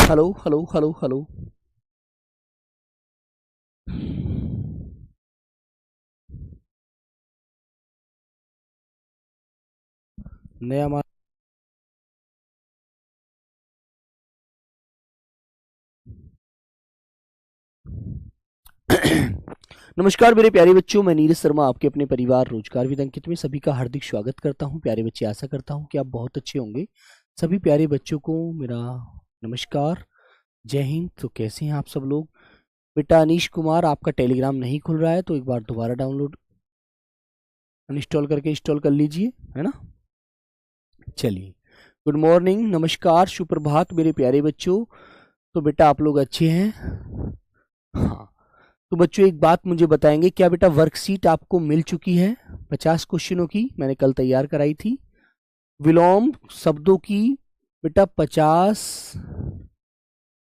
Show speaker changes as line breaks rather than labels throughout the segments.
Hello hello hello hello. नया मा नमस्कार मेरे प्यारे बच्चों, मैं नीरज शर्मा आपके अपने परिवार रोजगार विद अंकित में सभी का हार्दिक स्वागत करता हूं। प्यारे बच्चे, आशा करता हूं कि आप बहुत अच्छे होंगे। सभी प्यारे बच्चों को मेरा नमस्कार, जय हिंद। तो कैसे हैं आप सब लोग? बेटा अनीश कुमार, आपका टेलीग्राम नहीं खुल रहा है तो एक बार दोबारा डाउनलोड अनइंस्टॉल करके इंस्टॉल कर लीजिए, है ना। चलिए, गुड मॉर्निंग, नमस्कार, सुप्रभात मेरे प्यारे बच्चों। तो बेटा आप लोग अच्छे हैं? हाँ। तो बच्चों एक बात मुझे बताएंगे, क्या बेटा वर्कशीट आपको मिल चुकी है? 50 क्वेश्चनों की मैंने कल तैयार कराई थी। विलोम शब्दों की बेटा 50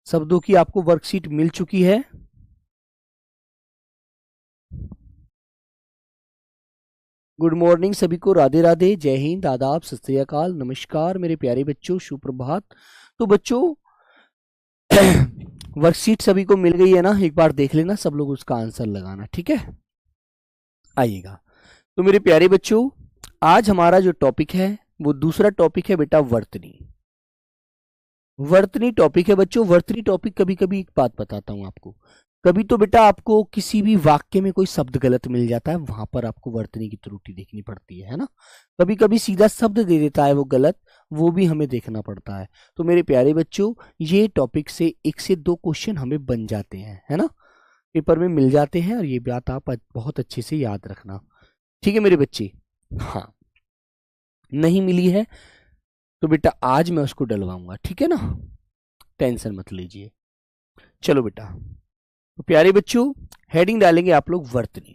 शब्दों की आपको वर्कशीट मिल चुकी है। गुड मॉर्निंग सभी को, राधे राधे, जय हिंद, आदाब, सत श्री अकाल, नमस्कार मेरे प्यारे बच्चों, सुप्रभात। तो बच्चों वर्कशीट सभी को मिल गई है ना? एक बार देख लेना, सब लोग उसका आंसर लगाना, ठीक है। आइएगा। तो मेरे प्यारे बच्चों, आज हमारा जो टॉपिक है वो दूसरा टॉपिक है बेटा वर्तनी। वर्तनी टॉपिक है बच्चों। वर्तनी टॉपिक, कभी कभी एक बात बताता हूं आपको, कभी तो बेटा आपको किसी भी वाक्य में कोई शब्द गलत मिल जाता है, वहां पर आपको वर्तनी की त्रुटि देखनी पड़ती है ना। कभी कभी सीधा शब्द दे देता है वो गलत, वो भी हमें देखना पड़ता है। तो मेरे प्यारे बच्चों, ये टॉपिक से 1 से 2 क्वेश्चन हमें बन जाते हैं, है ना, पेपर में मिल जाते हैं। और ये बात आप बहुत अच्छे से याद रखना, ठीक है मेरे बच्चे। हाँ, नहीं मिली है तो बेटा आज मैं उसको डलवाऊंगा, ठीक है ना, टेंशन मत लीजिए। चलो बेटा, तो प्यारे बच्चों हेडिंग डालेंगे आप लोग वर्तनी।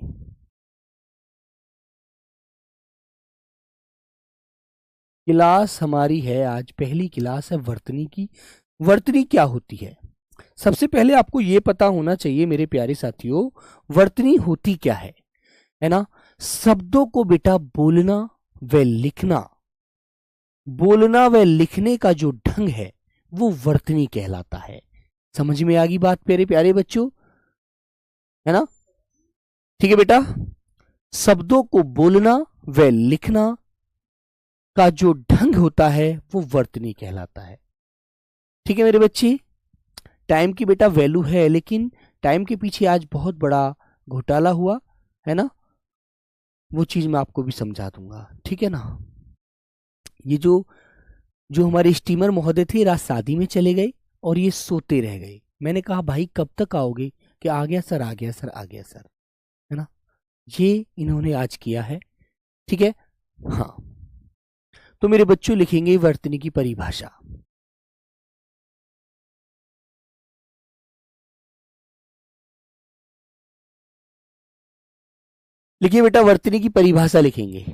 क्लास हमारी है आज, पहली क्लास है वर्तनी की। वर्तनी क्या होती है? सबसे पहले आपको यह पता होना चाहिए मेरे प्यारे साथियों, वर्तनी होती क्या है ना। शब्दों को बेटा बोलना व लिखना, बोलना व लिखने का जो ढंग है वो वर्तनी कहलाता है। समझ में आ गई बात प्यारे प्यारे बच्चों, है ना? ठीक है बेटा, शब्दों को बोलना व लिखना का जो ढंग होता है वो वर्तनी कहलाता है। ठीक है मेरे बच्चे, टाइम की बेटा वैल्यू है, लेकिन टाइम के पीछे आज बहुत बड़ा घोटाला हुआ है ना, वो चीज मैं आपको भी समझा दूंगा, ठीक है ना। ये जो जो हमारे स्टीमर महोदय थे, रात शादी में चले गए और ये सोते रह गए। मैंने कहा भाई कब तक आओगे? कि आ गया सर, आ गया सर, आ गया सर, है ना। ये इन्होंने आज किया है, ठीक है। हाँ, तो मेरे बच्चों लिखेंगे वर्तनी की परिभाषा। लिखिए बेटा, वर्तनी की परिभाषा लिखेंगे।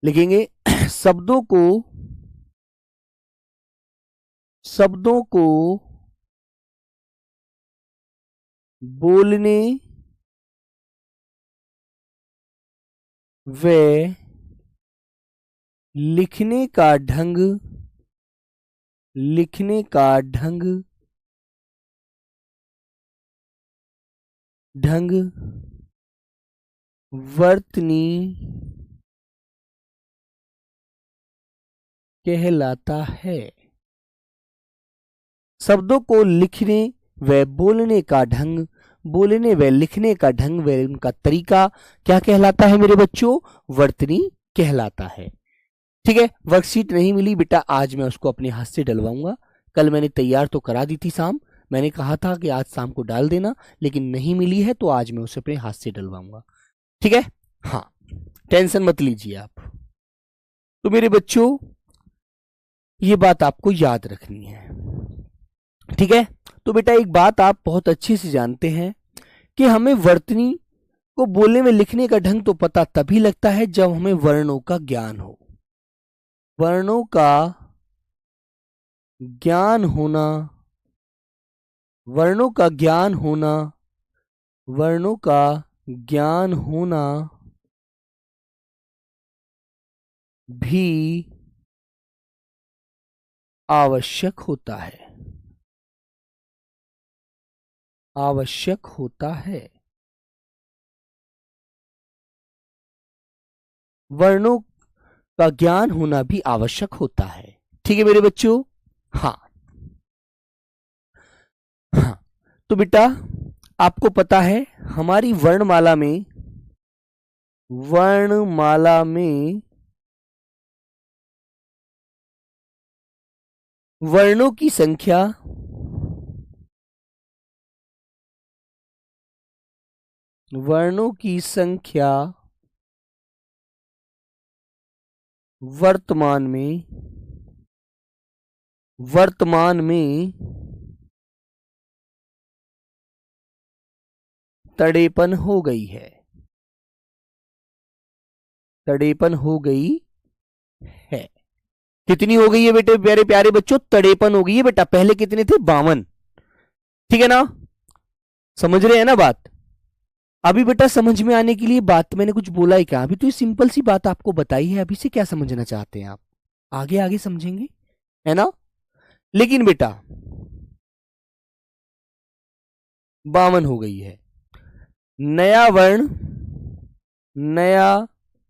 लिखेंगे शब्दों को बोलने व लिखने का ढंग, लिखने का ढंग ढंग वर्तनी कहलाता है। शब्दों को लिखने व बोलने का ढंग, बोलने व लिखने का ढंग व उनका तरीका क्या कहलाता है मेरे बच्चों? वर्तनी कहलाता है। ठीक है, वर्कशीट नहीं मिली बेटा, आज मैं उसको अपने हाथ से डलवाऊंगा। कल मैंने तैयार तो करा दी थी शाम, मैंने कहा था कि आज शाम को डाल देना, लेकिन नहीं मिली है तो आज मैं उसे अपने हाथ से डलवाऊंगा, ठीक है। हाँ, टेंशन मत लीजिए आप। तो मेरे बच्चों ये बात आपको याद रखनी है, ठीक है। तो बेटा एक बात आप बहुत अच्छे से जानते हैं कि हमें वर्तनी को बोलने में लिखने का ढंग तो पता तभी लगता है जब हमें वर्णों का ज्ञान हो। वर्णों का ज्ञान होना, वर्णों का ज्ञान होना, वर्णों का ज्ञान होना भी आवश्यक होता है, आवश्यक होता है। वर्णों का ज्ञान होना भी आवश्यक होता है। ठीक है मेरे बच्चों। हाँ हाँ, तो बेटा आपको पता है हमारी वर्णमाला में, वर्णमाला में वर्णों की संख्या वर्तमान में 53 हो गई है, 53 हो गई है। कितनी हो गई है बेटे, प्यारे प्यारे बच्चों? 53 हो गई है बेटा। पहले कितने थे? 52। ठीक है ना, समझ रहे हैं ना बात? अभी बेटा समझ में आने के लिए बात मैंने कुछ बोला ही क्या? अभी तो ये सिंपल सी बात आपको बताई है। अभी से क्या समझना चाहते हैं आप? आगे आगे समझेंगे, है ना? लेकिन बेटा 52 हो गई है। नया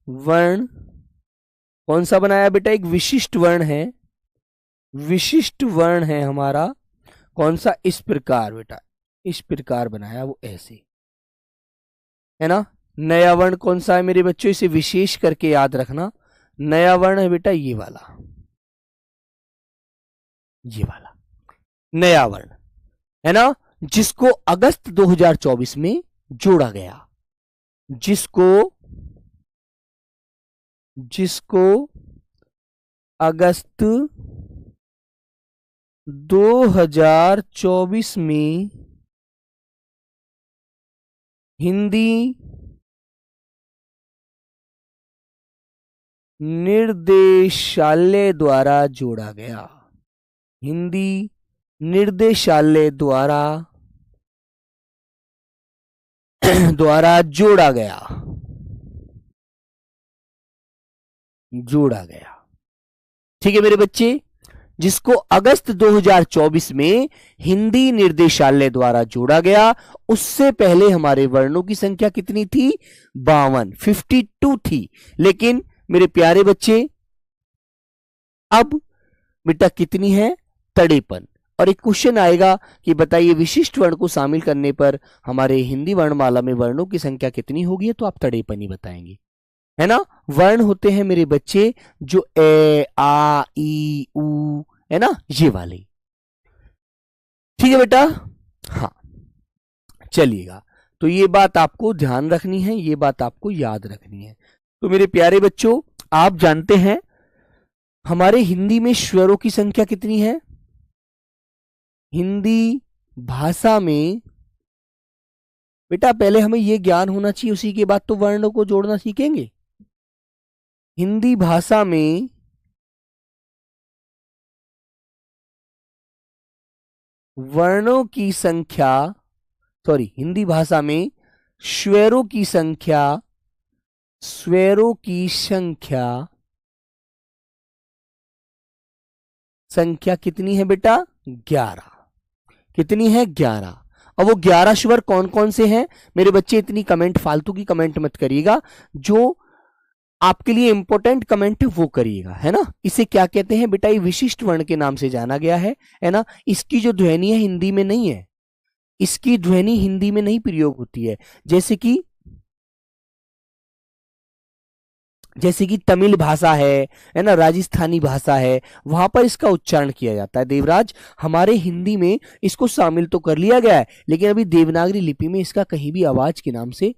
वर्ण कौन सा बनाया बेटा? एक विशिष्ट वर्ण है, विशिष्ट वर्ण है हमारा। कौन सा? इस प्रकार बेटा, इस प्रकार बनाया, वो ऐसे, है ना? नया वर्ण कौन सा है मेरे बच्चों? इसे विशेष करके याद रखना। नया वर्ण है बेटा ये वाला, ये वाला नया वर्ण, है ना? जिसको अगस्त 2024 में जोड़ा गया, जिसको अगस्त 2024 में हिंदी निर्देशालय द्वारा जोड़ा गया, हिंदी निर्देशालय द्वारा जोड़ा गया, जोड़ा गया। ठीक है मेरे बच्चे, जिसको अगस्त 2024 में हिंदी निर्देशालय द्वारा जोड़ा गया। उससे पहले हमारे वर्णों की संख्या कितनी थी? 52 थी। लेकिन मेरे प्यारे बच्चे अब बेटा कितनी है? 53। और एक क्वेश्चन आएगा कि बताइए विशिष्ट वर्ण को शामिल करने पर हमारे हिंदी वर्णमाला में वर्णों की संख्या कितनी होगी? तो आप 53 ही बताएंगे, है ना? वर्ण होते हैं मेरे बच्चे जो ए आ ई उ, है ना, ये वाले। ठीक है बेटा। हाँ चलिएगा, तो ये बात आपको ध्यान रखनी है, ये बात आपको याद रखनी है। तो मेरे प्यारे बच्चों आप जानते हैं हमारे हिंदी में स्वरों की संख्या कितनी है? हिंदी भाषा में बेटा पहले हमें यह ज्ञान होना चाहिए, उसी के बाद तो वर्णों को जोड़ना सीखेंगे। हिंदी भाषा में वर्णों की संख्या, सॉरी, हिंदी भाषा में स्वरों की संख्या, स्वरों की संख्या कितनी है बेटा? 11। कितनी है? 11। अब वो 11 स्वर कौन कौन से हैं मेरे बच्चे? इतनी कमेंट, फालतू की कमेंट मत करिएगा, जो आपके लिए इंपॉर्टेंट कमेंट है वो करिएगा, है ना? इसे क्या कहते हैं बेटा? ये विशिष्ट वर्ण के नाम से जाना गया है ना? इसकी जो ध्वनि है हिंदी में नहीं है, इसकी ध्वनि हिंदी में नहीं प्रयोग होती है। जैसे कि तमिल भाषा है ना, राजस्थानी भाषा है, वहां पर इसका उच्चारण किया जाता है। देवराज, हमारे हिंदी में इसको शामिल तो कर लिया गया है, लेकिन अभी देवनागरी लिपि में इसका कहीं भी आवाज के नाम से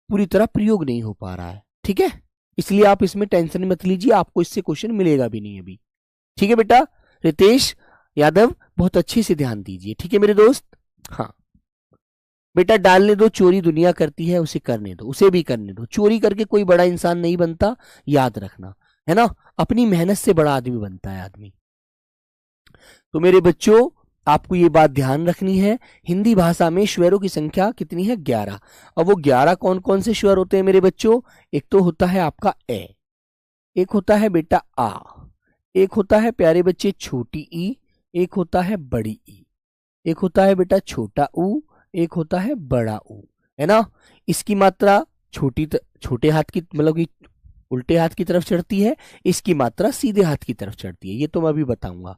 पूरी तरह प्रयोग नहीं हो पा रहा है। ठीक है, इसलिए आप इसमें टेंशन मत लीजिए, आपको इससे क्वेश्चन मिलेगा भी नहीं अभी। ठीक है बेटा? रितेश यादव बहुत अच्छे से ध्यान दीजिए। ठीक है मेरे दोस्त? हाँ बेटा, डालने दो, चोरी दुनिया करती है, उसे करने दो, उसे भी करने दो। चोरी करके कोई बड़ा इंसान नहीं बनता, याद रखना, है ना? अपनी मेहनत से बड़ा आदमी बनता है आदमी। तो मेरे बच्चों आपको ये बात ध्यान रखनी है, हिंदी भाषा में स्वरों की संख्या कितनी है? 11। अब वो 11 कौन कौन से स्वर होते हैं मेरे बच्चों? एक तो होता है आपका ए, एक होता है बेटा आ, एक होता है प्यारे बच्चे छोटी ई, एक होता है बड़ी ई, एक होता है बेटा छोटा ऊ, एक होता है बड़ा ऊ, है ना। इसकी मात्रा छोटे हाथ की मतलब कि उल्टे हाथ की तरफ चढ़ती है, इसकी मात्रा सीधे हाथ की तरफ चढ़ती है, ये तो मैं अभी बताऊंगा।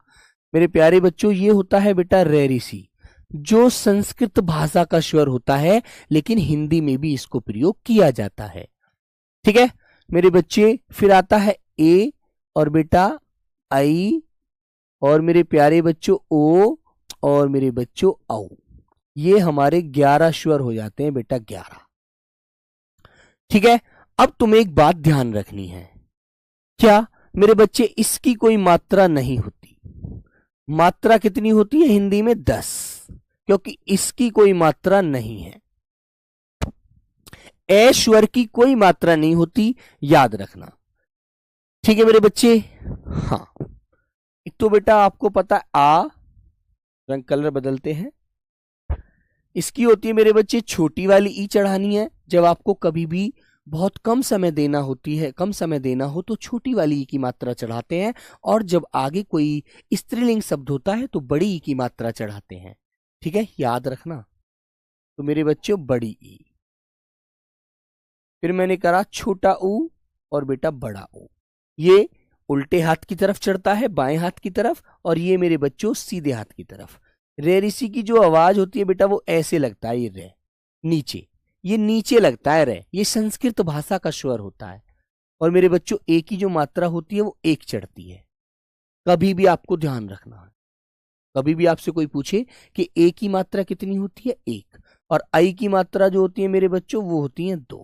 मेरे प्यारे बच्चों ये होता है बेटा रेरिसी, जो संस्कृत भाषा का स्वर होता है, लेकिन हिंदी में भी इसको प्रयोग किया जाता है। ठीक है मेरे बच्चे, फिर आता है ए और बेटा आई, और मेरे प्यारे बच्चों ओ, और मेरे बच्चों औ। ये हमारे 11 स्वर हो जाते हैं बेटा, 11। ठीक है, अब तुम्हें एक बात ध्यान रखनी है, क्या मेरे बच्चे इसकी कोई मात्रा नहीं होती। मात्रा कितनी होती है हिंदी में? 10, क्योंकि इसकी कोई मात्रा नहीं है। ए स्वर की कोई मात्रा नहीं होती, याद रखना। ठीक है मेरे बच्चे। हाँ, एक तो बेटा आपको पता है आ, रंग कलर बदलते हैं, इसकी होती है मेरे बच्चे छोटी वाली ई चढ़ानी है। जब आपको कभी भी बहुत कम समय देना होती है, कम समय देना हो तो छोटी वाली ई की मात्रा चढ़ाते हैं, और जब आगे कोई स्त्रीलिंग शब्द होता है तो बड़ी ई की मात्रा चढ़ाते हैं। ठीक है, याद रखना। तो मेरे बच्चों बड़ी ई, फिर मैंने करा छोटा ऊ और बेटा बड़ा ऊ। ये उल्टे हाथ की तरफ चढ़ता है, बाएं हाथ की तरफ, और ये मेरे बच्चों सीधे हाथ की तरफ। रे ऋषि की जो आवाज होती है बेटा वो ऐसे लगता है, ये रे नीचे, ये नीचे लगता है रे, ये संस्कृत भाषा का स्वर होता है। और मेरे बच्चों ए की जो मात्रा होती है वो एक चढ़ती है। कभी भी आपको ध्यान रखना है, कभी भी आपसे कोई पूछे कि ए की मात्रा कितनी होती है, 1, और आई की मात्रा जो होती है मेरे बच्चों वो होती है 2।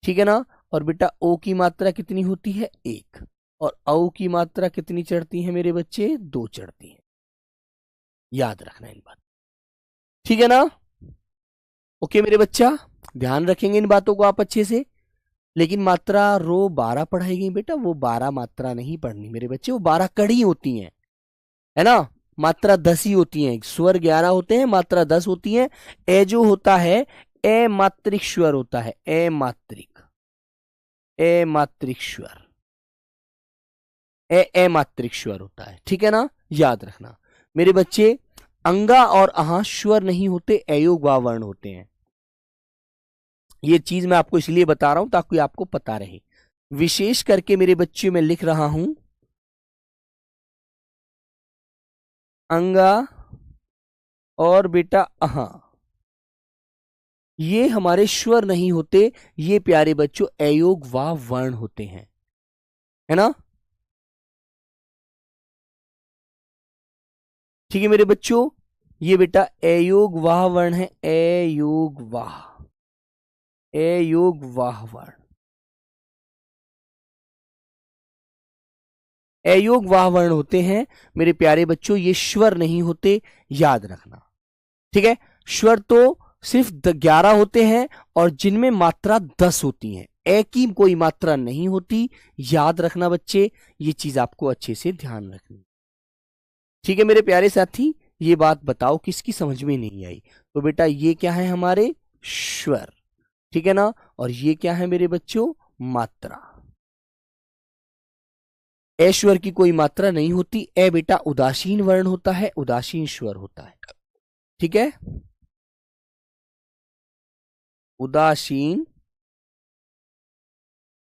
ठीक है ना। और बेटा ओ की मात्रा कितनी होती है, 1, और औ की मात्रा कितनी चढ़ती है मेरे बच्चे, 2 चढ़ती है। याद रखना इन बात, ठीक है ना। ओके मेरे बच्चा, ध्यान रखेंगे इन बातों को आप अच्छे से। लेकिन मात्रा रो 12 पढ़ाई गई बेटा, वो 12 मात्रा नहीं पढ़नी मेरे बच्चे, वो 12 कड़ी होती हैं, है ना। मात्रा 10 ही होती हैं, स्वर 11 होते हैं, मात्रा 10 होती है। ए जो होता है ए मात्रिक स्वर होता है, ए मात्रिक, ए मात्रिक स्वर, ए मात्रिक स्वर होता है। ठीक है ना, याद रखना मेरे बच्चे। अंगा और अहा स्वर नहीं होते, अयोग वा वर्ण होते हैं। ये चीज मैं आपको इसलिए बता रहा हूं ताकि आपको पता रहे। विशेष करके मेरे बच्चे में लिख रहा हूं अंगा और बेटा अहा, ये हमारे स्वर नहीं होते, ये प्यारे बच्चों अयोग वा वर्ण होते हैं, है ना। ठीक है मेरे बच्चों, ये बेटा अयोग वाह वर्ण है, अयोग वाह, अयोग वाह वर्ण, अयोग वाह वर्ण होते हैं मेरे प्यारे बच्चों, ये स्वर नहीं होते, याद रखना। ठीक है, स्वर तो सिर्फ 11 होते हैं और जिनमें मात्रा 10 होती है, ए की कोई मात्रा नहीं होती, याद रखना बच्चे, ये चीज आपको अच्छे से ध्यान रखनी। ठीक है मेरे प्यारे साथी, ये बात बताओ किसकी समझ में नहीं आई। तो बेटा ये क्या है हमारे स्वर, ठीक है ना, और ये क्या है मेरे बच्चों, मात्रा। ए स्वर की कोई मात्रा नहीं होती, ए बेटा उदासीन वर्ण होता है, उदासीन स्वर होता है। ठीक है, उदासीन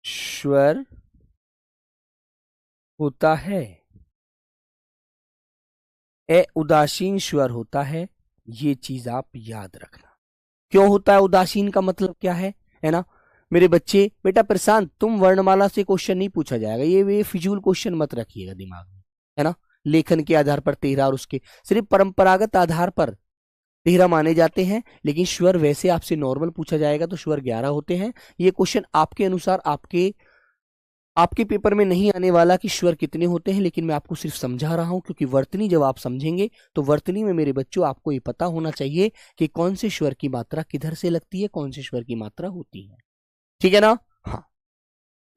स्वर होता है, ए उदासीन स्वर होता है, ये चीज आप याद रखना। क्यों होता है उदासीन का मतलब क्या है ना मेरे बच्चे। बेटा प्रशांत, तुम वर्णमाला से क्वेश्चन नहीं पूछा जाएगा, ये फिजूल क्वेश्चन मत रखिएगा दिमाग में, है ना। लेखन के आधार पर 13 और उसके सिर्फ परंपरागत आधार पर 13 माने जाते हैं, लेकिन स्वर वैसे आपसे नॉर्मल पूछा जाएगा तो स्वर 11 होते हैं। ये क्वेश्चन आपके अनुसार आपके पेपर में नहीं आने वाला कि स्वर कितने होते हैं, लेकिन मैं आपको सिर्फ समझा रहा हूं, क्योंकि वर्तनी जब आप समझेंगे तो वर्तनी में मेरे बच्चों आपको ये पता होना चाहिए कि कौन से स्वर की मात्रा किधर से लगती है, कौन से स्वर की मात्रा होती है। ठीक है ना। हाँ,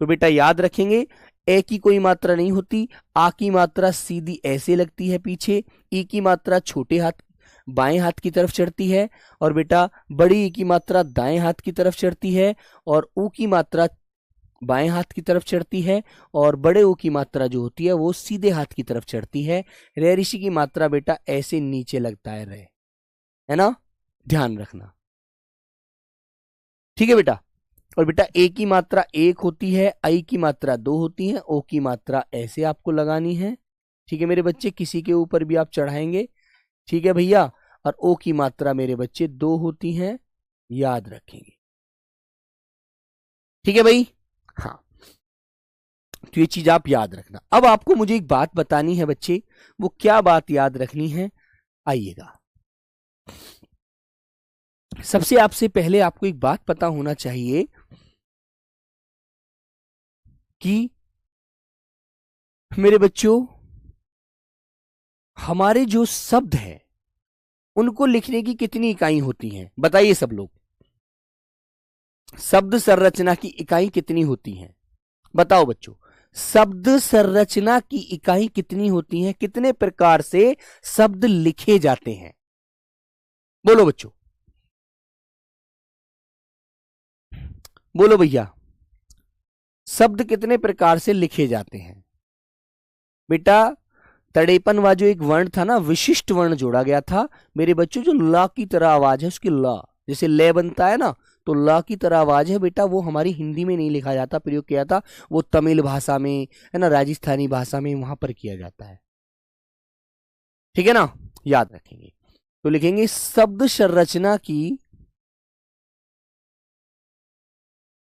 तो बेटा याद रखेंगे, ए की कोई मात्रा नहीं होती, आ की मात्रा सीधी ऐसे लगती है पीछे, ई की मात्रा छोटे हाथ बाएं हाथ की तरफ चढ़ती है, और बेटा बड़ी ई की मात्रा दाएं हाथ की तरफ चढ़ती है, और ऊ की मात्रा बाएं हाथ की तरफ चढ़ती है और बड़े ओ की मात्रा जो होती है वो सीधे हाथ की तरफ चढ़ती है। रे ऋषि की मात्रा बेटा ऐसे नीचे लगता है रे, है ना, ध्यान रखना। ठीक है बेटा। और बेटा ए की मात्रा एक होती है, आई की मात्रा दो होती है, ओ की मात्रा ऐसे आपको लगानी है। ठीक है मेरे बच्चे, किसी के ऊपर भी आप चढ़ाएंगे। ठीक है भैया। और ओ की मात्रा मेरे बच्चे दो होती हैं, याद रखेंगे। ठीक है भाई। हाँ, तो ये चीज आप याद रखना। अब आपको मुझे एक बात बतानी है बच्चे, वो क्या बात याद रखनी है, आइएगा। सबसे आपसे पहले आपको एक बात पता होना चाहिए कि मेरे बच्चों, हमारे जो शब्द हैं उनको लिखने की कितनी इकाई होती हैं, बताइए सब लोग। शब्द संरचना की इकाई कितनी होती हैं, बताओ बच्चों। शब्द संरचना की इकाई कितनी होती हैं, कितने प्रकार से शब्द लिखे जाते हैं, बोलो बच्चों, बोलो भैया। शब्द कितने प्रकार से लिखे जाते हैं बेटा? तड़ेपन वा जो एक वर्ण था ना, विशिष्ट वर्ण जोड़ा गया था मेरे बच्चों, जो ला की तरह आवाज है उसकी, ला जैसे ले बनता है ना, तो ला की तरह आवाज है बेटा, वो हमारी हिंदी में नहीं लिखा जाता, प्रयोग किया था वो तमिल भाषा में, है ना, राजस्थानी भाषा में, वहां पर किया जाता है। ठीक है ना, याद रखेंगे। तो लिखेंगे शब्द संरचना की,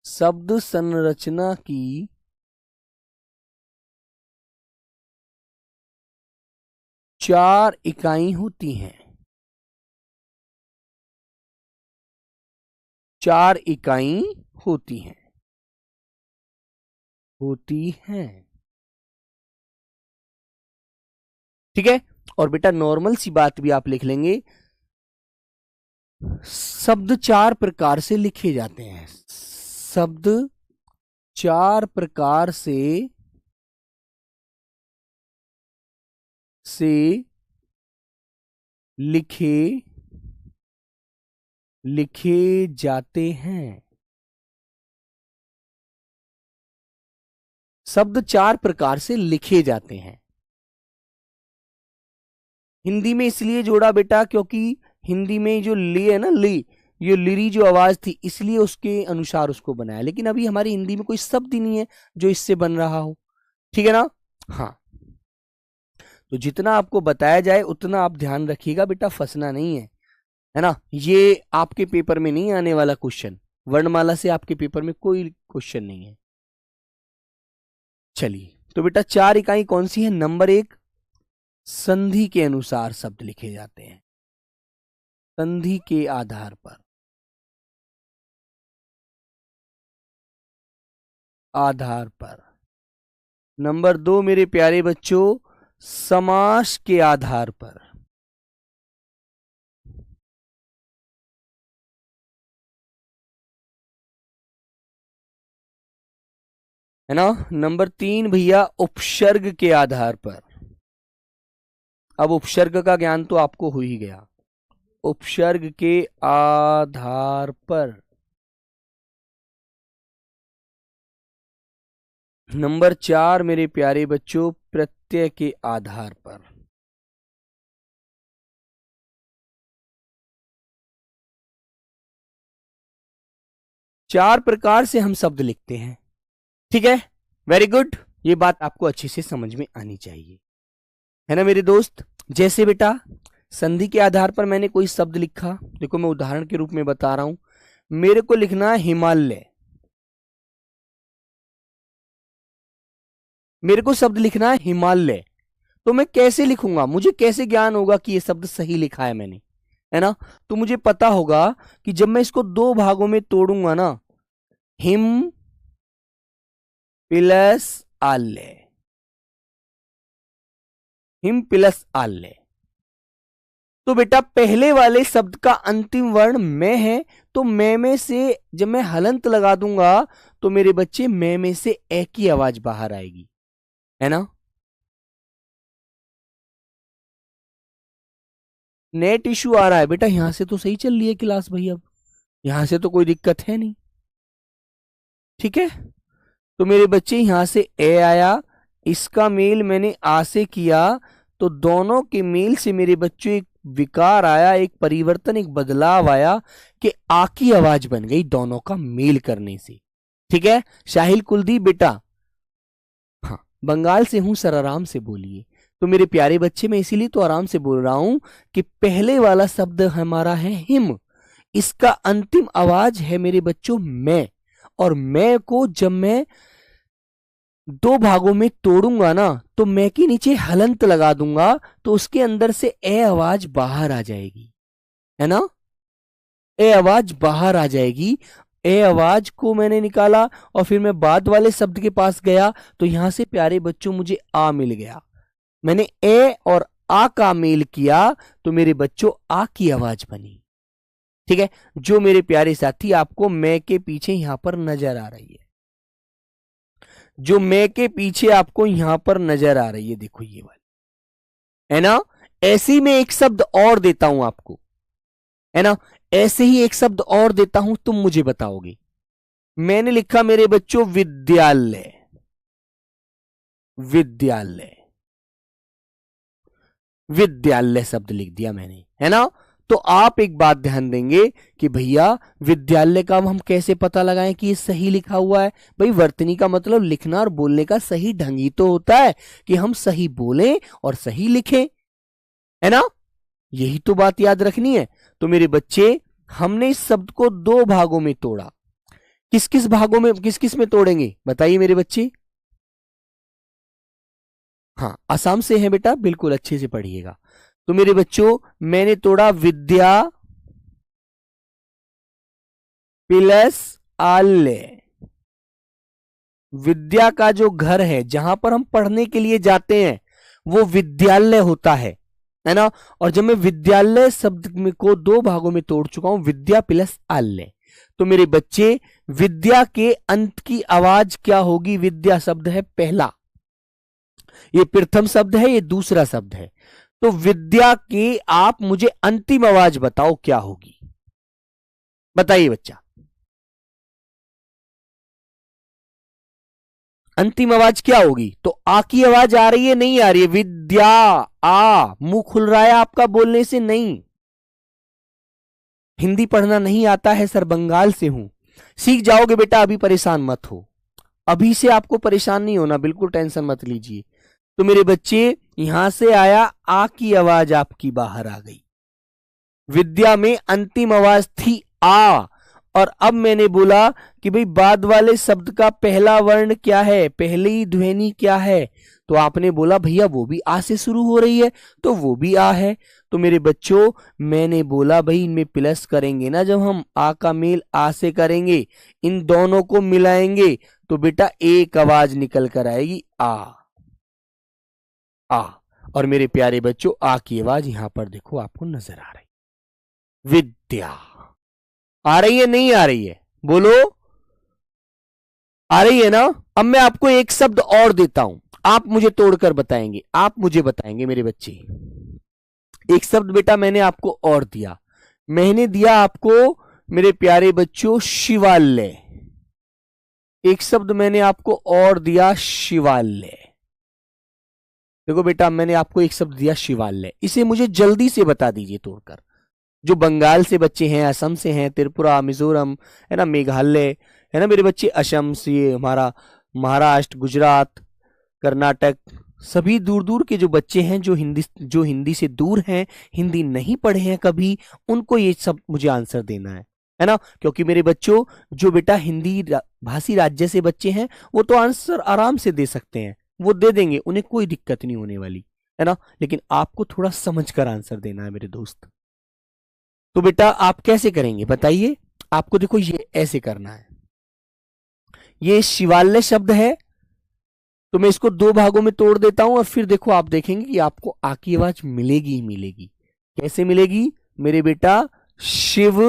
शब्द संरचना की चार इकाई होती हैं, चार इकाई होती हैं, होती हैं। ठीक है। और बेटा नॉर्मल सी बात भी आप लिख लेंगे, शब्द चार प्रकार से लिखे जाते हैं, शब्द चार प्रकार से लिखे जाते हैं। शब्द चार प्रकार से लिखे जाते हैं। हिंदी में इसलिए जोड़ा बेटा क्योंकि हिंदी में जो ली है ना, ली, ये लिरी जो आवाज थी, इसलिए उसके अनुसार उसको बनाया, लेकिन अभी हमारी हिंदी में कोई शब्द ही नहीं है जो इससे बन रहा हो। ठीक है ना। हाँ, तो जितना आपको बताया जाए उतना आप ध्यान रखिएगा बेटा, फंसना नहीं है ना। ये आपके पेपर में नहीं आने वाला क्वेश्चन, वर्णमाला से आपके पेपर में कोई क्वेश्चन नहीं है। चलिए, तो बेटा चार इकाई कौन सी है? नंबर एक, संधि के अनुसार शब्द लिखे जाते हैं, संधि के आधार पर, आधार पर। नंबर दो मेरे प्यारे बच्चों, समास के आधार पर, है ना। नंबर तीन भैया, उपसर्ग के आधार पर। अब उपसर्ग का ज्ञान तो आपको हो ही गया, उपसर्ग के आधार पर। नंबर चार मेरे प्यारे बच्चों, प्रत्यय के आधार पर। चार प्रकार से हम शब्द लिखते हैं। ठीक है, वेरी गुड। ये बात आपको अच्छे से समझ में आनी चाहिए, है ना मेरे दोस्त। जैसे बेटा संधि के आधार पर मैंने कोई शब्द लिखा, देखो मैं उदाहरण के रूप में बता रहा हूं, मेरे को लिखना है हिमालय, मेरे को शब्द लिखना है हिमालय, तो मैं कैसे लिखूंगा, मुझे कैसे ज्ञान होगा कि ये शब्द सही लिखा है मैंने, है ना। तो मुझे पता होगा कि जब मैं इसको दो भागों में तोड़ूंगा ना, हिम प्लस आल्य, हिम प्लस आल्य, तो बेटा पहले वाले शब्द का अंतिम वर्ण मैं है, तो मैं में से जब मैं हलंत लगा दूंगा तो मेरे बच्चे मैं में से ए की आवाज बाहर आएगी, है ना। नेट इशू आ रहा है बेटा, यहां से तो सही चल रही है क्लास भाई, अब यहां से तो कोई दिक्कत है नहीं। ठीक है, तो मेरे बच्चे यहां से ए आया, इसका मेल मैंने आ से किया, तो दोनों के मेल से मेरे बच्चों एक विकार आया, एक परिवर्तन, एक बदलाव आया कि आ की आवाज बन गई दोनों का मेल करने से। ठीक है शाहिल कुलदीप बेटा, हाँ बंगाल से हूं सर, आराम से बोलिए। तो मेरे प्यारे बच्चे मैं इसीलिए तो आराम से बोल रहा हूं कि पहले वाला शब्द हमारा है हिम, इसका अंतिम आवाज है मेरे बच्चों मैं, और मैं को जब मैं दो भागों में तोड़ूंगा ना तो मैं के नीचे हलंत लगा दूंगा, तो उसके अंदर से ए आवाज बाहर आ जाएगी, है ना, ए आवाज बाहर आ जाएगी। ए आवाज को मैंने निकाला और फिर मैं बाद वाले शब्द के पास गया, तो यहां से प्यारे बच्चों मुझे आ मिल गया। मैंने ए और आ का मेल किया तो मेरे बच्चों आ की आवाज बनी। ठीक है, जो मेरे प्यारे साथी आपको मैं के पीछे यहां पर नजर आ रही है, जो मैं के पीछे आपको यहां पर नजर आ रही है, देखो ये वाली, है ना। ऐसे ही मैं एक शब्द और देता हूं आपको, है ना, ऐसे ही एक शब्द और देता हूं, तुम मुझे बताओगे। मैंने लिखा मेरे बच्चों विद्यालय, विद्यालय, विद्यालय शब्द लिख दिया मैंने, है ना। तो आप एक बात ध्यान देंगे कि भैया विद्यालय का हम कैसे पता लगाएं कि ये सही लिखा हुआ है। भाई वर्तनी का मतलब लिखना और बोलने का सही ढंग ही तो होता है कि हम सही बोलें और सही लिखें, है ना, यही तो बात याद रखनी है। तो मेरे बच्चे हमने इस शब्द को दो भागों में तोड़ा, किस किस भागों में, किस किस में तोड़ेंगे बताइए मेरे बच्चे। हाँ आसाम से है बेटा, बिल्कुल अच्छे से पढ़िएगा। तो मेरे बच्चों मैंने तोड़ा विद्या प्लस आलय, विद्या का जो घर है जहां पर हम पढ़ने के लिए जाते हैं वो विद्यालय होता है ना। और जब मैं विद्यालय शब्द में को दो भागों में तोड़ चुका हूं, विद्या प्लस आलय, तो मेरे बच्चे विद्या के अंत की आवाज क्या होगी। विद्या शब्द है पहला, ये प्रथम शब्द है, ये दूसरा शब्द है, तो विद्या की आप मुझे अंतिम आवाज बताओ क्या होगी, बताइए बच्चा। अंतिम आवाज क्या होगी। तो आ की आवाज आ रही है नहीं आ रही है, विद्या, आ, मुंह खुल रहा है आपका बोलने से, नहीं। हिंदी पढ़ना नहीं आता है सर, बंगाल से हूं, सीख जाओगे बेटा, अभी परेशान मत हो, अभी से आपको परेशान नहीं होना, बिल्कुल टेंशन मत लीजिए। तो मेरे बच्चे यहां से आया, आ की आवाज आपकी बाहर आ गई, विद्या में अंतिम आवाज थी आ, और अब मैंने बोला कि भाई बाद वाले शब्द का पहला वर्ण क्या है, पहली ध्वनि क्या है, तो आपने बोला भैया वो भी आ से शुरू हो रही है, तो वो भी आ है। तो मेरे बच्चों मैंने बोला भाई इनमें प्लस करेंगे ना, जब हम आ का मेल आ से करेंगे, इन दोनों को मिलाएंगे तो बेटा एक आवाज निकल कर आएगी आ, आ। और मेरे प्यारे बच्चों आ की आवाज यहां पर देखो आपको नजर आ रही, विद्या आ रही है नहीं आ रही है, बोलो आ रही है ना। अब मैं आपको एक शब्द और देता हूं, आप मुझे तोड़कर बताएंगे, आप मुझे बताएंगे मेरे बच्चे। एक शब्द बेटा मैंने आपको और दिया, मैंने दिया आपको मेरे प्यारे बच्चों शिवालय, एक शब्द मैंने आपको और दिया शिवालय। देखो बेटा मैंने आपको एक शब्द दिया शिवालय, इसे मुझे जल्दी से बता दीजिए तोड़कर। जो बंगाल से बच्चे हैं, असम से हैं, त्रिपुरा, मिजोरम, है ना, मेघालय, है ना मेरे बच्चे, असम से हमारा महाराष्ट्र, गुजरात, कर्नाटक, सभी दूर दूर के जो बच्चे हैं जो हिंदी से दूर हैं, हिंदी नहीं पढ़े हैं कभी, उनको ये सब मुझे आंसर देना है ना। क्योंकि मेरे बच्चों जो बेटा हिंदी भाषी राज्य से बच्चे हैं वो तो आंसर आराम से दे सकते हैं, वो दे देंगे, उन्हें कोई दिक्कत नहीं होने वाली, है ना। लेकिन आपको थोड़ा समझकर आंसर देना है मेरे दोस्त। तो बेटा आप कैसे करेंगे बताइए। आपको देखो ये ऐसे करना है, ये शिवालय शब्द है, तो मैं इसको दो भागों में तोड़ देता हूं और फिर देखो आप देखेंगे कि आपको आ की आवाज मिलेगी ही मिलेगी। कैसे मिलेगी मेरे बेटा, शिव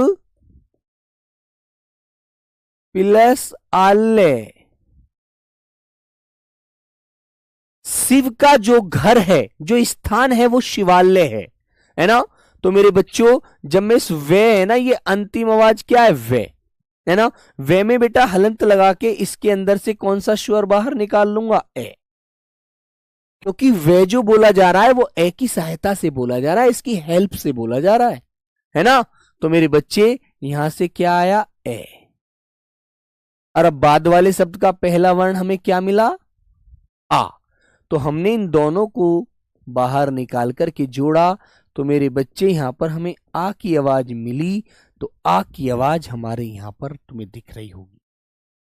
प्लस आलय, शिव का जो घर है, जो स्थान है वो शिवालय है ना। तो मेरे बच्चों जब मैं इस वे है ना, ये अंतिम आवाज क्या है वे, है ना। वे में बेटा हलंत लगा के इसके अंदर से कौन सा स्वर बाहर निकाल लूंगा, ए, क्योंकि वे जो बोला जा रहा है वो ए की सहायता से बोला जा रहा है, इसकी हेल्प से बोला जा रहा है ना। तो मेरे बच्चे यहां से क्या आया, ए। और अब बाद वाले शब्द का पहला वर्ण हमें क्या मिला, आ। तो हमने इन दोनों को बाहर निकाल करके जोड़ा, तो मेरे बच्चे यहां पर हमें आ की आवाज मिली। तो आ की आवाज हमारे यहां पर तुम्हें दिख रही होगी।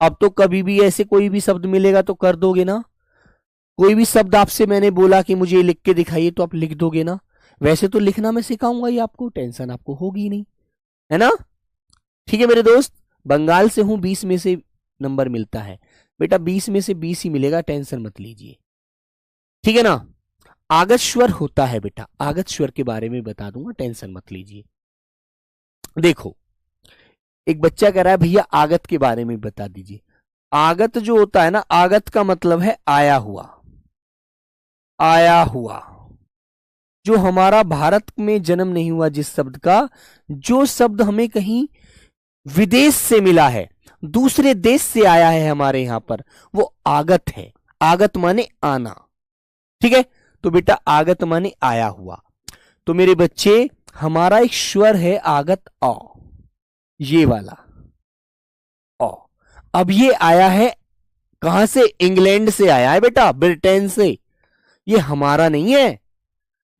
अब तो कभी भी ऐसे कोई भी शब्द मिलेगा तो कर दोगे ना। कोई भी शब्द आपसे मैंने बोला कि मुझे लिख के दिखाइए तो आप लिख दोगे ना। वैसे तो लिखना मैं सिखाऊंगा ही आपको, टेंशन आपको होगी नहीं, है ना। ठीक है मेरे दोस्त, बंगाल से हूं, 20 में से नंबर मिलता है बेटा, 20 में से 20 ही मिलेगा, टेंशन मत लीजिए, ठीक है ना। आगत स्वर होता है बेटा, आगत स्वर के बारे में बता दूंगा, टेंशन मत लीजिए। देखो एक बच्चा कह रहा है भैया आगत के बारे में बता दीजिए। आगत जो होता है ना, आगत का मतलब है आया हुआ, आया हुआ। जो हमारा भारत में जन्म नहीं हुआ जिस शब्द का, जो शब्द हमें कहीं विदेश से मिला है, दूसरे देश से आया है हमारे यहां पर, वो आगत है। आगत माने आना, ठीक है। तो बेटा आगत माने आया हुआ। तो मेरे बच्चे हमारा एक स्वर है आगत अ, ये वाला अ। अब ये आया है कहां से, इंग्लैंड से आया है बेटा, ब्रिटेन से। ये हमारा नहीं है,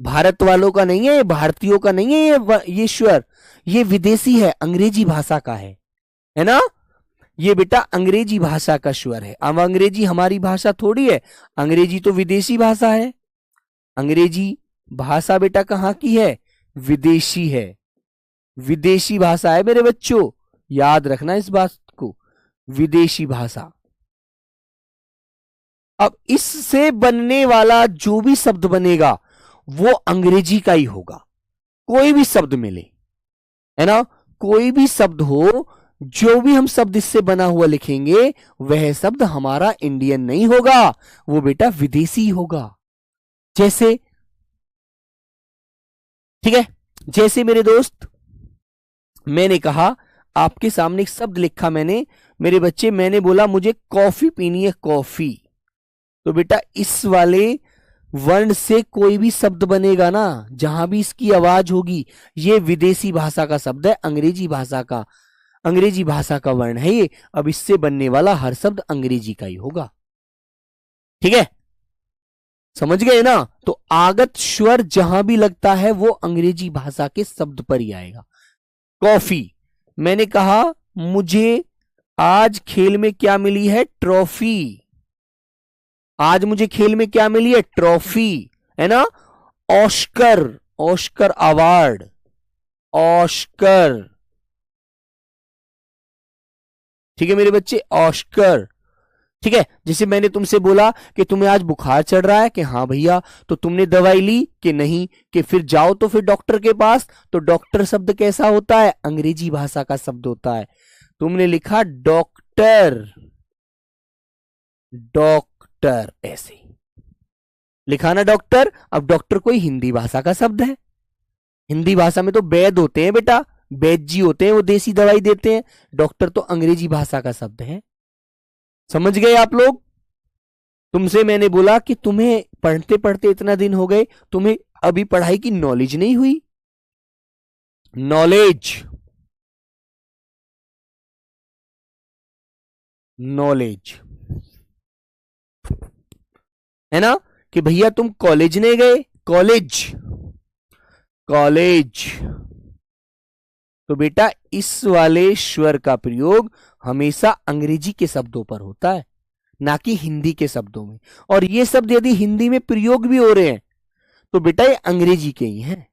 भारत वालों का नहीं है, भारतीयों का नहीं है, ये स्वर ये विदेशी है, अंग्रेजी भाषा का है ना। ये बेटा अंग्रेजी भाषा का स्वर है। अब अंग्रेजी हमारी भाषा थोड़ी है, अंग्रेजी तो विदेशी भाषा है। अंग्रेजी भाषा बेटा कहां की है, विदेशी है, विदेशी भाषा है मेरे बच्चों, याद रखना इस बात को, विदेशी भाषा। अब इससे बनने वाला जो भी शब्द बनेगा वो अंग्रेजी का ही होगा। कोई भी शब्द मिले, है ना, कोई भी शब्द हो, जो भी हम शब्द इससे बना हुआ लिखेंगे वह शब्द हमारा इंडियन नहीं होगा, वो बेटा विदेशी होगा। जैसे, ठीक है, जैसे मेरे दोस्त मैंने कहा, आपके सामने एक शब्द लिखा मैंने, मेरे बच्चे मैंने बोला मुझे कॉफी पीनी है, कॉफी। तो बेटा इस वाले वर्ण से कोई भी शब्द बनेगा ना, जहां भी इसकी आवाज होगी, ये विदेशी भाषा का शब्द है, अंग्रेजी भाषा का, अंग्रेजी भाषा का वर्ण है ये। अब इससे बनने वाला हर शब्द अंग्रेजी का ही होगा, ठीक है, समझ गए ना। तो आगत स्वर जहां भी लगता है वो अंग्रेजी भाषा के शब्द पर ही आएगा। कॉफी, मैंने कहा मुझे आज खेल में क्या मिली है, ट्रॉफी। आज मुझे खेल में क्या मिली है, ट्रॉफी, है ना। ऑस्कर, ऑस्कर अवार्ड, ऑस्कर, ठीक है मेरे बच्चे, ऑस्कर, ठीक है। जैसे मैंने तुमसे बोला कि तुम्हें आज बुखार चढ़ रहा है, कि हाँ भैया, तो तुमने दवाई ली कि नहीं, कि फिर जाओ तो फिर डॉक्टर के पास। तो डॉक्टर शब्द कैसा होता है, अंग्रेजी भाषा का शब्द होता है। तुमने लिखा डॉक्टर, डॉक्टर ऐसे लिखा ना डॉक्टर। अब डॉक्टर कोई हिंदी भाषा का शब्द है, हिंदी भाषा में तो वैद्य होते हैं बेटा, वैद्य जी होते हैं, वो देसी दवाई देते हैं। डॉक्टर तो अंग्रेजी भाषा का शब्द है, समझ गए आप लोग। तुमसे मैंने बोला कि तुम्हें पढ़ते पढ़ते इतना दिन हो गए, तुम्हें अभी पढ़ाई की नॉलेज नहीं हुई, नॉलेज, नॉलेज, है ना, कि भैया तुम कॉलेज नहीं गए, कॉलेज, कॉलेज। तो बेटा इस वाले स्वर का प्रयोग हमेशा अंग्रेजी के शब्दों पर होता है, ना कि हिंदी के शब्दों में। और ये शब्द यदि हिंदी में प्रयोग भी हो रहे हैं तो बेटा ये अंग्रेजी के ही हैं,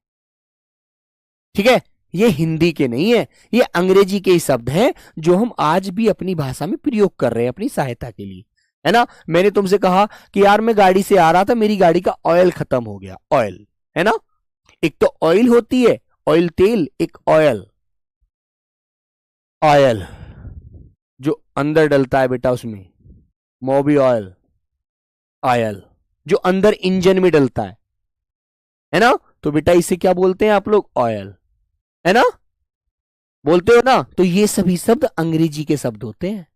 ठीक है, ये हिंदी के नहीं है, ये अंग्रेजी के ही शब्द हैं जो हम आज भी अपनी भाषा में प्रयोग कर रहे हैं अपनी सहायता के लिए, है ना। मैंने तुमसे कहा कि यार मैं गाड़ी से आ रहा था, मेरी गाड़ी का ऑयल खत्म हो गया, ऑयल, है ना। एक तो ऑयल होती है, ऑयल तेल, एक ऑयल, ऑयल जो अंदर डलता है बेटा उसमें, मोबी ऑयल, ऑयल जो अंदर इंजन में डलता है ना। तो बेटा इसे क्या बोलते हैं आप लोग, ऑयल, है ना। बोलते हो ना, तो ये सभी शब्द अंग्रेजी के शब्द होते हैं,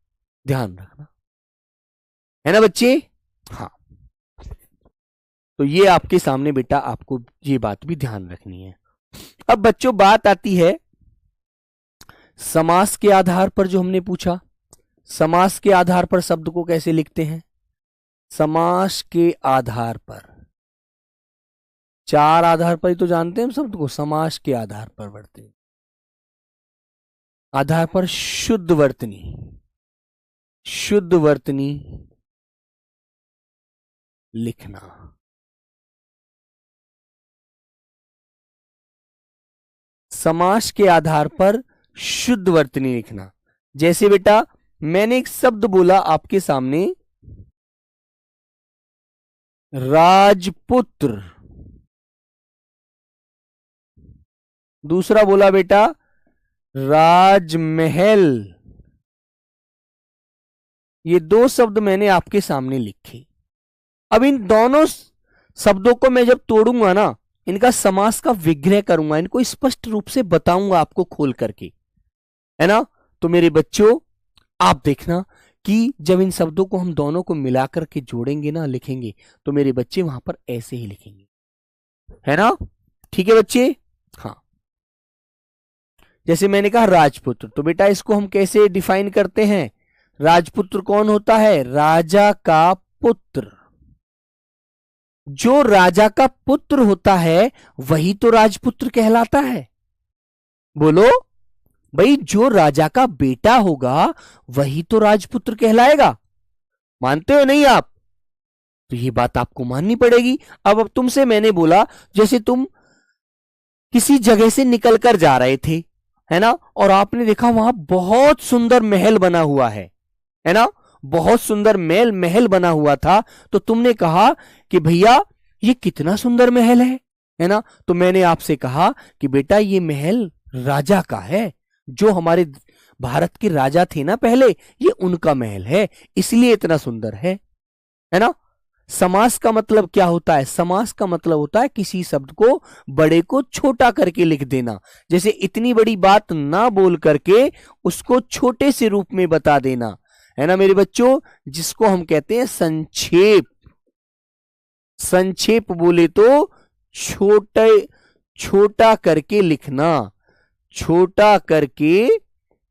ध्यान रखना, है ना बच्चे। हाँ, तो ये आपके सामने बेटा, आपको ये बात भी ध्यान रखनी है। अब बच्चों बात आती है समास के आधार पर, जो हमने पूछा, समास के आधार पर शब्द को कैसे लिखते हैं। समास के आधार पर, चार आधार पर ही तो जानते हैं हम शब्द को, समास के आधार पर वर्तनी, आधार पर शुद्ध वर्तनी, शुद्ध वर्तनी लिखना। समास के आधार पर शुद्ध वर्तनी लिखना। जैसे बेटा मैंने एक शब्द बोला आपके सामने, राजपुत्र, दूसरा बोला बेटा राजमहल, ये दो शब्द मैंने आपके सामने लिखे। अब इन दोनों शब्दों को मैं जब तोड़ूंगा ना, इनका समास का विग्रह करूंगा, इनको स्पष्ट रूप से बताऊंगा आपको खोल करके, है ना। तो मेरे बच्चों आप देखना कि जब इन शब्दों को हम दोनों को मिलाकर के जोड़ेंगे ना, लिखेंगे, तो मेरे बच्चे वहां पर ऐसे ही लिखेंगे, है ना। ठीक है बच्चे। हाँ, जैसे मैंने कहा राजपुत्र, तो बेटा इसको हम कैसे डिफाइन करते हैं। राजपुत्र कौन होता है, राजा का पुत्र। जो राजा का पुत्र होता है वही तो राजपुत्र कहलाता है। बोलो भाई, जो राजा का बेटा होगा वही तो राजपुत्र कहलाएगा। मानते हो नहीं आप, तो ये बात आपको माननी पड़ेगी। अब तुमसे मैंने बोला, जैसे तुम किसी जगह से निकल कर जा रहे थे, है ना, और आपने देखा वहां बहुत सुंदर महल बना हुआ है ना, बहुत सुंदर महल बना हुआ था, तो तुमने कहा कि भैया ये कितना सुंदर महल है ना। तो मैंने आपसे कहा कि बेटा ये महल राजा का है, जो हमारे भारत के राजा थे ना पहले, ये उनका महल है, इसलिए इतना सुंदर है ना। समास का मतलब क्या होता है, समास का मतलब होता है किसी शब्द को बड़े को छोटा करके लिख देना। जैसे इतनी बड़ी बात ना बोल करके उसको छोटे से रूप में बता देना, है ना मेरे बच्चों, जिसको हम कहते हैं संक्षेप। संक्षेप बोले तो छोटा करके लिखना, छोटा करके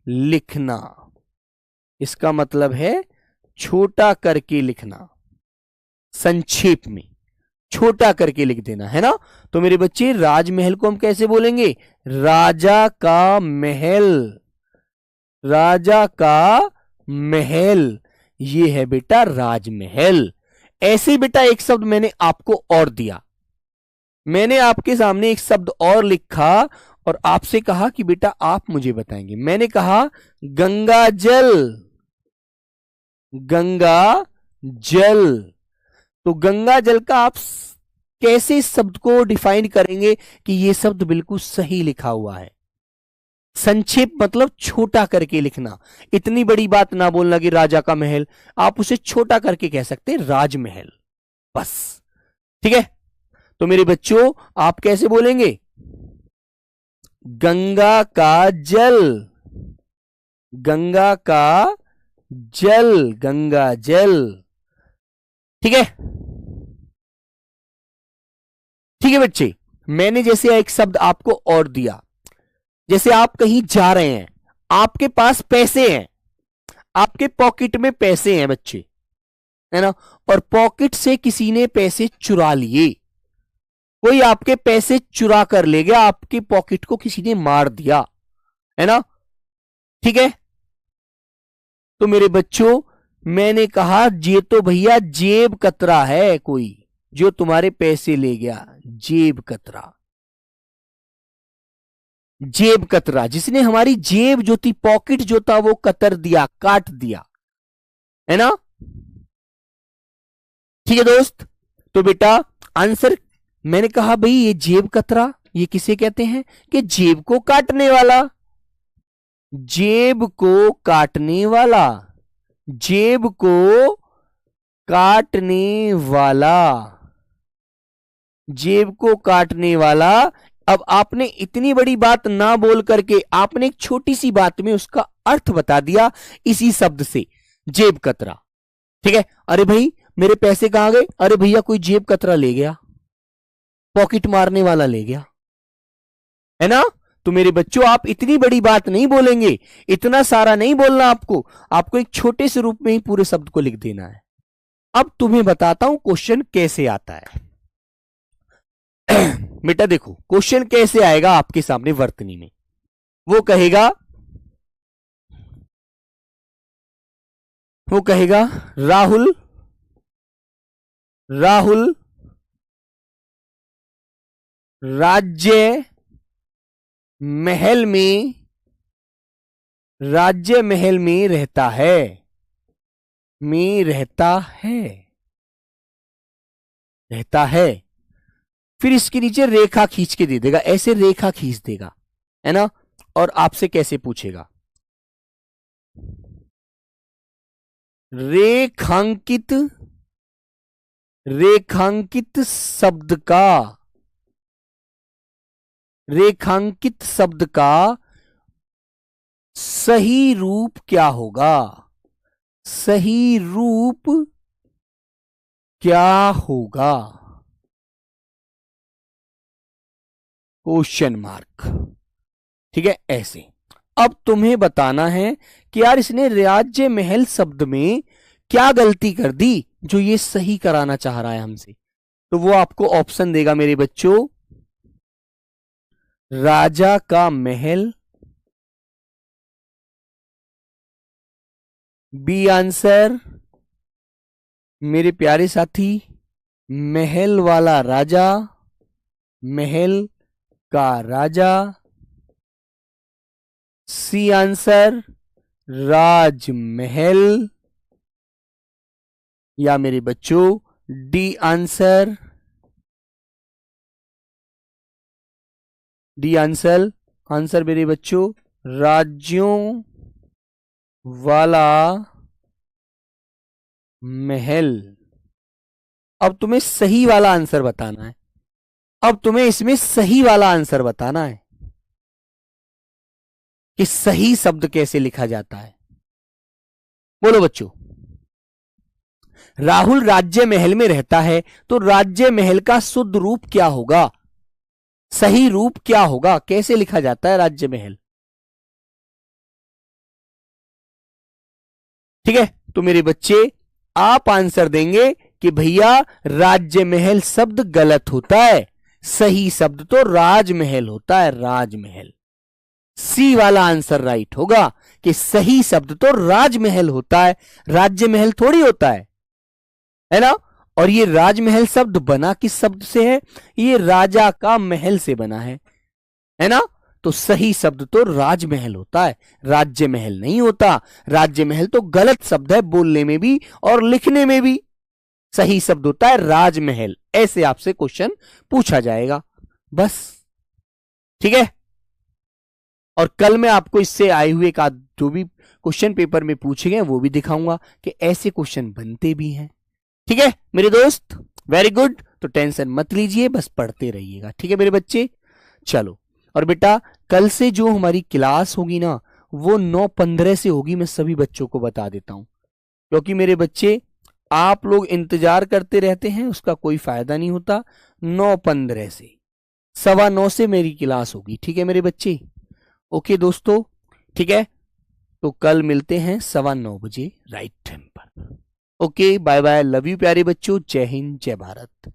लिखना, इसका मतलब है छोटा करके लिखना, संक्षेप में छोटा करके लिख देना, है ना। तो मेरे बच्चे राजमहल को हम कैसे बोलेंगे, राजा का महल, राजा का महल, ये है बेटा राजमहल। ऐसे बेटा एक शब्द मैंने आपको और दिया, मैंने आपके सामने एक शब्द और लिखा और आपसे कहा कि बेटा आप मुझे बताएंगे। मैंने कहा गंगा जल, गंगा जल, तो गंगा जल का आप कैसे इस शब्द को डिफाइन करेंगे कि यह शब्द बिल्कुल सही लिखा हुआ है। संक्षेप मतलब छोटा करके लिखना, इतनी बड़ी बात ना बोलना कि राजा का महल, आप उसे छोटा करके कह सकते हैं राजमहल, बस। ठीक है, तो मेरे बच्चों आप कैसे बोलेंगे, गंगा का जल, गंगा का जल, गंगा जल। ठीक है, ठीक है बच्चे। मैंने जैसे एक शब्द आपको और दिया, जैसे आप कहीं जा रहे हैं, आपके पास पैसे हैं, आपके पॉकेट में पैसे हैं बच्चे, है ना, और पॉकेट से किसी ने पैसे चुरा लिए, कोई आपके पैसे चुरा कर ले गया, आपके पॉकेट को किसी ने मार दिया, है ना। ठीक है, तो मेरे बच्चों मैंने कहा ये तो भैया जेब कतरा है, कोई जो तुम्हारे पैसे ले गया, जेब कतरा, जेब कतरा, जिसने हमारी जेब जो थी, पॉकेट जो था, वो कतर दिया, काट दिया, है ना। ठीक है दोस्त, तो बेटा आंसर मैंने कहा भाई ये जेब कतरा ये किसे कहते हैं, कि जेब को काटने वाला, जेब को काटने वाला, जेब को काटने वाला, जेब को काटने वाला। अब आपने इतनी बड़ी बात ना बोल करके आपने एक छोटी सी बात में उसका अर्थ बता दिया इसी शब्द से, जेब कतरा। ठीक है, अरे भाई मेरे पैसे कहां गए, अरे भैया कोई जेब कतरा ले गया, पॉकेट मारने वाला ले गया, है ना। तो मेरे बच्चों आप इतनी बड़ी बात नहीं बोलेंगे, इतना सारा नहीं बोलना आपको, आपको एक छोटे से रूप में ही पूरे शब्द को लिख देना है। अब तुम्हें बताता हूं क्वेश्चन कैसे आता है। बेटा देखो क्वेश्चन कैसे आएगा आपके सामने वर्तनी में, वो कहेगा राहुल राज्य महल में रहता है। फिर इसके नीचे रेखा खींच के दे देगा, ऐसे रेखा खींच देगा, है ना। और आपसे कैसे पूछेगा, रेखांकित शब्द का सही रूप क्या होगा, क्वेश्चन मार्क। ठीक है, ऐसे। अब तुम्हें बताना है कि यार इसने राज्य महल शब्द में क्या गलती कर दी जो ये सही कराना चाह रहा है हमसे। तो वो आपको ऑप्शन देगा मेरे बच्चों, राजा का महल, बी आंसर मेरे प्यारे साथी महल वाला राजा, महल का राजा, सी आंसर राजमहल, या मेरे बच्चों डी आंसर आंसर मेरे बच्चों राज्यों वाला महल। अब तुम्हें सही वाला आंसर बताना है, अब तुम्हें इसमें सही वाला आंसर बताना है कि सही शब्द कैसे लिखा जाता है। बोलो बच्चों, राहुल राज्य महल में रहता है, तो राज्य महल का शुद्ध रूप क्या होगा, सही रूप क्या होगा, कैसे लिखा जाता है राज्य महल। ठीक है, तो मेरे बच्चे आप आंसर देंगे कि भैया राज्य महल शब्द गलत होता है, सही शब्द तो राजमहल होता है, राजमहल। सी वाला आंसर राइट होगा कि सही शब्द तो राजमहल होता है, राज्य महल थोड़ी होता है ना। और ये राजमहल शब्द बना किस शब्द से है, ये राजा का महल से बना है ना। तो सही शब्द तो राजमहल होता है, राज्य महल नहीं होता। राज्य महल तो गलत शब्द है बोलने में भी और लिखने में भी, सही शब्द होता है राजमहल। ऐसे आपसे क्वेश्चन पूछा जाएगा बस, ठीक है। और कल मैं आपको इससे आए हुए का जो भी क्वेश्चन पेपर में पूछे गए वो भी दिखाऊंगा कि ऐसे क्वेश्चन बनते भी हैं। ठीक है मेरे दोस्त, वेरी गुड। तो टेंशन मत लीजिए, बस पढ़ते रहिएगा, ठीक है मेरे बच्चे। चलो, और बेटा कल से जो हमारी क्लास होगी ना वो 9:15 से होगी, मैं सभी बच्चों को बता देता हूं, क्योंकि मेरे बच्चे आप लोग इंतजार करते रहते हैं, उसका कोई फायदा नहीं होता। 9:15 से 9:15 से मेरी क्लास होगी, ठीक है मेरे बच्चे। ओके दोस्तों, ठीक है, तो कल मिलते हैं 9:15 बजे राइट टाइम पर। Okay, bye bye, love you प्यारे बच्चों, जय हिंद जय भारत।